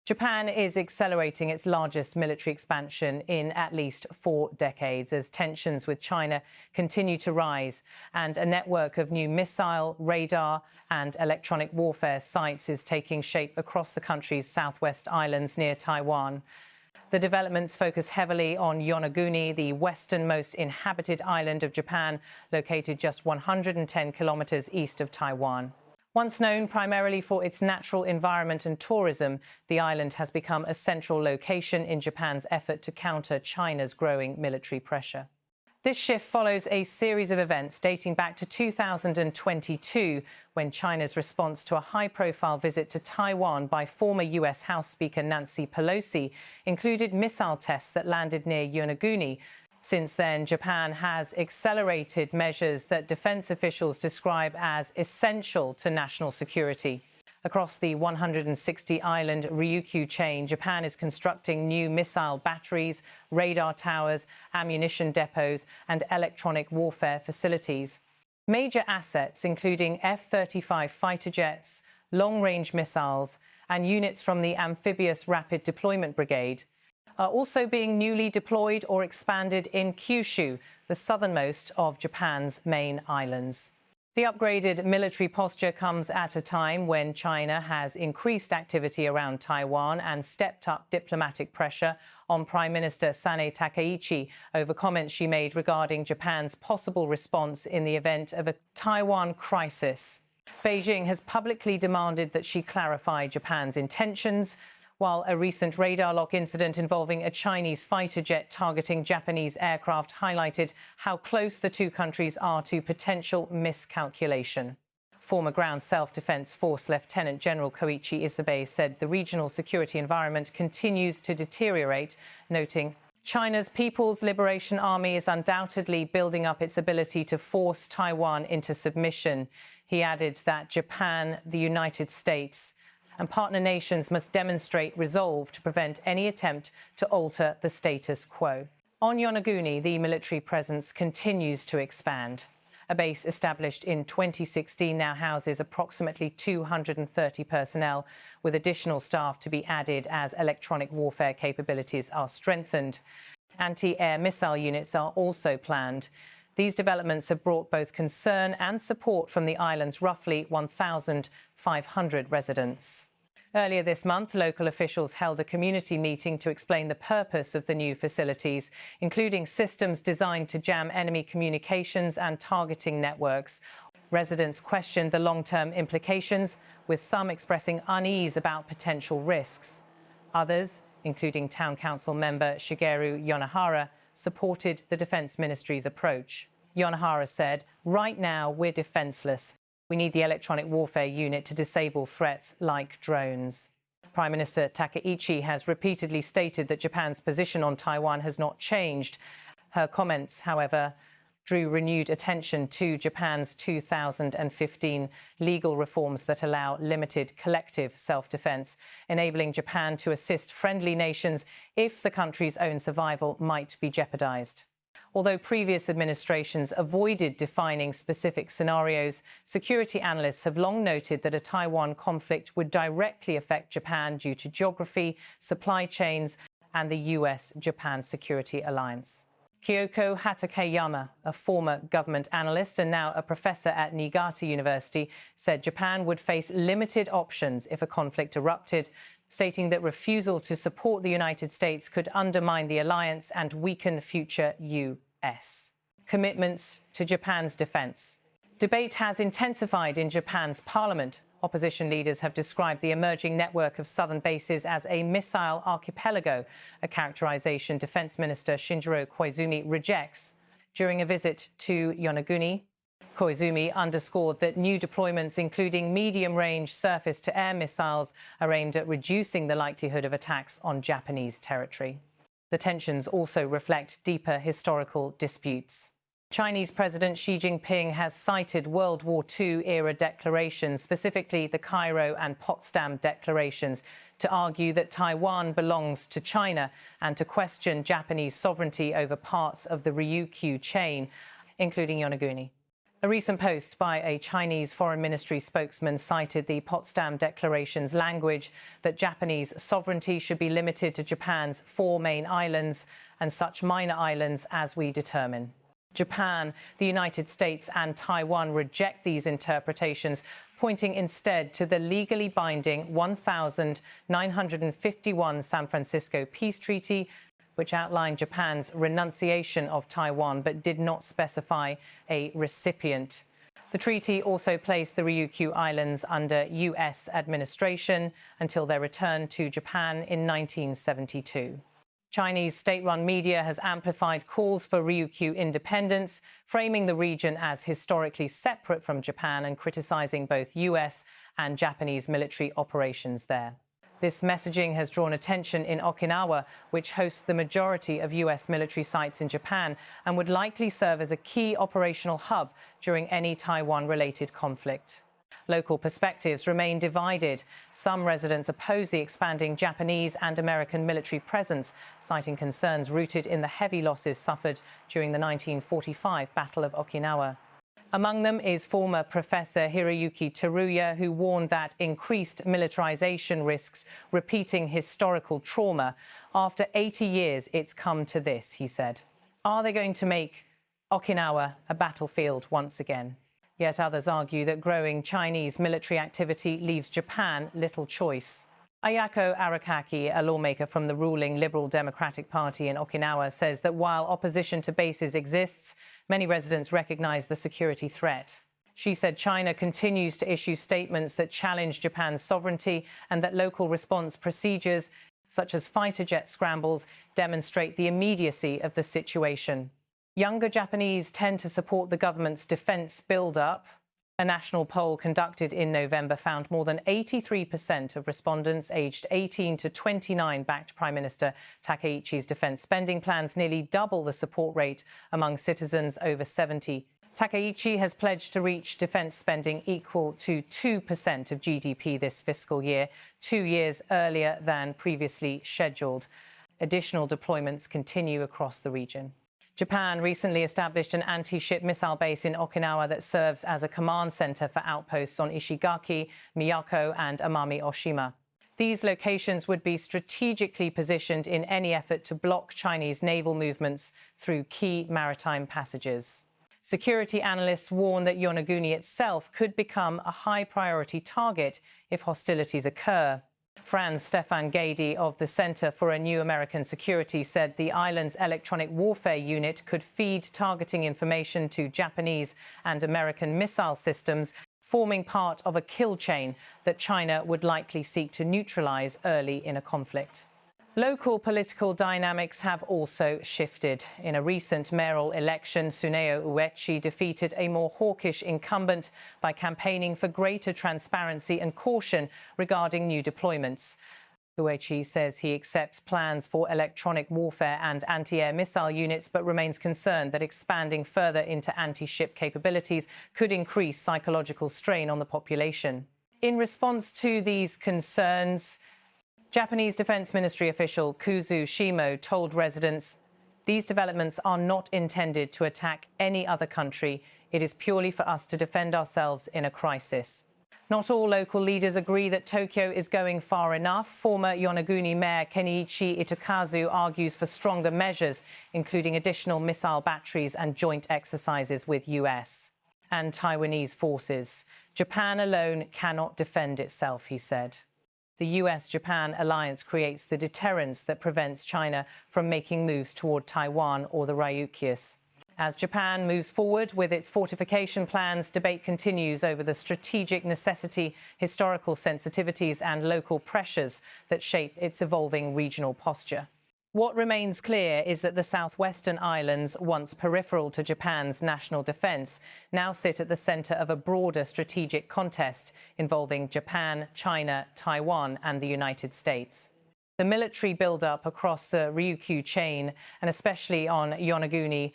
Japan is accelerating its largest military expansion in at least 4 decades as tensions with China continue to rise and a network of new missile, radar and electronic warfare sites is taking shape across the country's southwest islands near Taiwan. The developments focus heavily on Yonaguni, the westernmost inhabited island of Japan, located just 110 kilometers east of Taiwan. Once known primarily for its natural environment and tourism, the island has become a central location in Japan's effort to counter China's growing military pressure. This shift follows a series of events dating back to 2022, when China's response to a high-profile visit to Taiwan by former U.S. House Speaker Nancy Pelosi included missile tests that landed near Yonaguni. Since then, Japan has accelerated measures that defense officials describe as essential to national security. Across the 160-island Ryukyu chain, Japan is constructing new missile batteries, radar towers, ammunition depots, and electronic warfare facilities. Major assets, including F-35 fighter jets, long-range missiles, and units from the Amphibious Rapid Deployment Brigade, are also being newly deployed or expanded in Kyushu, the southernmost of Japan's main islands. The upgraded military posture comes at a time when China has increased activity around Taiwan and stepped up diplomatic pressure on Prime Minister Sanae Takaichi over comments she made regarding Japan's possible response in the event of a Taiwan crisis. Beijing has publicly demanded that she clarify Japan's intentions, while a recent radar lock incident involving a Chinese fighter jet targeting Japanese aircraft highlighted how close the two countries are to potential miscalculation. Former Ground Self-Defense Force Lieutenant General Koichi Isabe said the regional security environment continues to deteriorate, noting, "China's People's Liberation Army is undoubtedly building up its ability to force Taiwan into submission." He added that Japan, the United States, and partner nations must demonstrate resolve to prevent any attempt to alter the status quo. On Yonaguni, the military presence continues to expand. A base established in 2016 now houses approximately 230 personnel, with additional staff to be added as electronic warfare capabilities are strengthened. Anti-air missile units are also planned. These developments have brought both concern and support from the island's roughly 1,500 residents. Earlier this month, local officials held a community meeting to explain the purpose of the new facilities, including systems designed to jam enemy communications and targeting networks. Residents questioned the long-term implications, with some expressing unease about potential risks. Others, including Town Council member Shigeru Yonahara, supported the Defense Ministry's approach. Yonahara said, "Right now, we're defenseless. We need the electronic warfare unit to disable threats like drones." Prime Minister Takaichi has repeatedly stated that Japan's position on Taiwan has not changed. Her comments, however, drew renewed attention to Japan's 2015 legal reforms that allow limited collective self-defense, enabling Japan to assist friendly nations if the country's own survival might be jeopardized. Although previous administrations avoided defining specific scenarios, security analysts have long noted that a Taiwan conflict would directly affect Japan due to geography, supply chains, and the US-Japan security alliance. Kyoko Hatakeyama, a former government analyst and now a professor at Niigata University, said Japan would face limited options if a conflict erupted, stating that refusal to support the United States could undermine the alliance and weaken future U.S. commitments to Japan's defense. Debate has intensified in Japan's parliament. Opposition leaders have described the emerging network of southern bases as a missile archipelago, a characterization Defense Minister Shinjiro Koizumi rejects. During a visit to Yonaguni, Koizumi underscored that new deployments, including medium-range surface-to-air missiles, are aimed at reducing the likelihood of attacks on Japanese territory. The tensions also reflect deeper historical disputes. Chinese President Xi Jinping has cited World War II-era declarations, specifically the Cairo and Potsdam declarations, to argue that Taiwan belongs to China and to question Japanese sovereignty over parts of the Ryukyu chain, including Yonaguni. A recent post by a Chinese Foreign Ministry spokesman cited the Potsdam Declaration's language that Japanese sovereignty should be limited to Japan's 4 main islands and such minor islands as we determine. Japan, the United States and Taiwan reject these interpretations, pointing instead to the legally binding 1951 San Francisco Peace Treaty, which outlined Japan's renunciation of Taiwan but did not specify a recipient. The treaty also placed the Ryukyu Islands under U.S. administration until their return to Japan in 1972. Chinese state-run media has amplified calls for Ryukyu independence, framing the region as historically separate from Japan and criticizing both U.S. and Japanese military operations there. This messaging has drawn attention in Okinawa, which hosts the majority of U.S. military sites in Japan and would likely serve as a key operational hub during any Taiwan-related conflict. Local perspectives remain divided. Some residents oppose the expanding Japanese and American military presence, citing concerns rooted in the heavy losses suffered during the 1945 Battle of Okinawa. Among them is former Professor Hiroyuki Teruya, who warned that increased militarization risks repeating historical trauma. After 80 years, it's come to this, he said. Are they going to make Okinawa a battlefield once again? Yet others argue that growing Chinese military activity leaves Japan little choice. Ayako Arakaki, a lawmaker from the ruling Liberal Democratic Party in Okinawa, says that while opposition to bases exists, many residents recognize the security threat. She said China continues to issue statements that challenge Japan's sovereignty and that local response procedures, such as fighter jet scrambles, demonstrate the immediacy of the situation. Younger Japanese tend to support the government's defense buildup. A national poll conducted in November found more than 83% of respondents aged 18 to 29 backed Prime Minister Takaichi's defense spending plans, nearly double the support rate among citizens over 70. Takaichi has pledged to reach defense spending equal to 2% of GDP this fiscal year, 2 years earlier than previously scheduled. Additional deployments continue across the region. Japan recently established an anti-ship missile base in Okinawa that serves as a command center for outposts on Ishigaki, Miyako and Amami Oshima. These locations would be strategically positioned in any effort to block Chinese naval movements through key maritime passages. Security analysts warn that Yonaguni itself could become a high-priority target if hostilities occur. Franz Stefan Gady of the Center for a New American Security said the island's electronic warfare unit could feed targeting information to Japanese and American missile systems, forming part of a kill chain that China would likely seek to neutralize early in a conflict. Local political dynamics have also shifted. In a recent mayoral election, Tsuneo Uechi defeated a more hawkish incumbent by campaigning for greater transparency and caution regarding new deployments. Uechi says he accepts plans for electronic warfare and anti-air missile units, but remains concerned that expanding further into anti-ship capabilities could increase psychological strain on the population. In response to these concerns, Japanese Defense Ministry official Kuzu Shimo told residents, "These developments are not intended to attack any other country. It is purely for us to defend ourselves in a crisis." Not all local leaders agree that Tokyo is going far enough. Former Yonaguni Mayor Kenichi Itokazu argues for stronger measures, including additional missile batteries and joint exercises with US and Taiwanese forces. Japan alone cannot defend itself, he said. The US-Japan alliance creates the deterrence that prevents China from making moves toward Taiwan or the Ryukyus. As Japan moves forward with its fortification plans, debate continues over the strategic necessity, historical sensitivities and local pressures that shape its evolving regional posture. What remains clear is that the southwestern islands, once peripheral to Japan's national defense, now sit at the center of a broader strategic contest involving Japan, China, Taiwan and the United States. The military buildup across the Ryukyu chain, and especially on Yonaguni,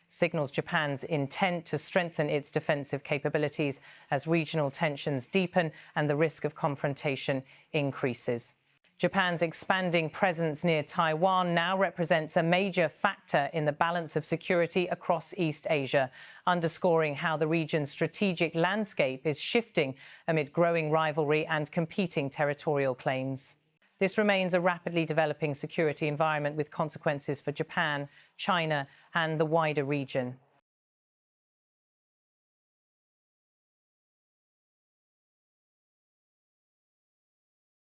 signals Japan's intent to strengthen its defensive capabilities as regional tensions deepen and the risk of confrontation increases. Japan's expanding presence near Taiwan now represents a major factor in the balance of security across East Asia, underscoring how the region's strategic landscape is shifting amid growing rivalry and competing territorial claims. This remains a rapidly developing security environment with consequences for Japan, China, and the wider region.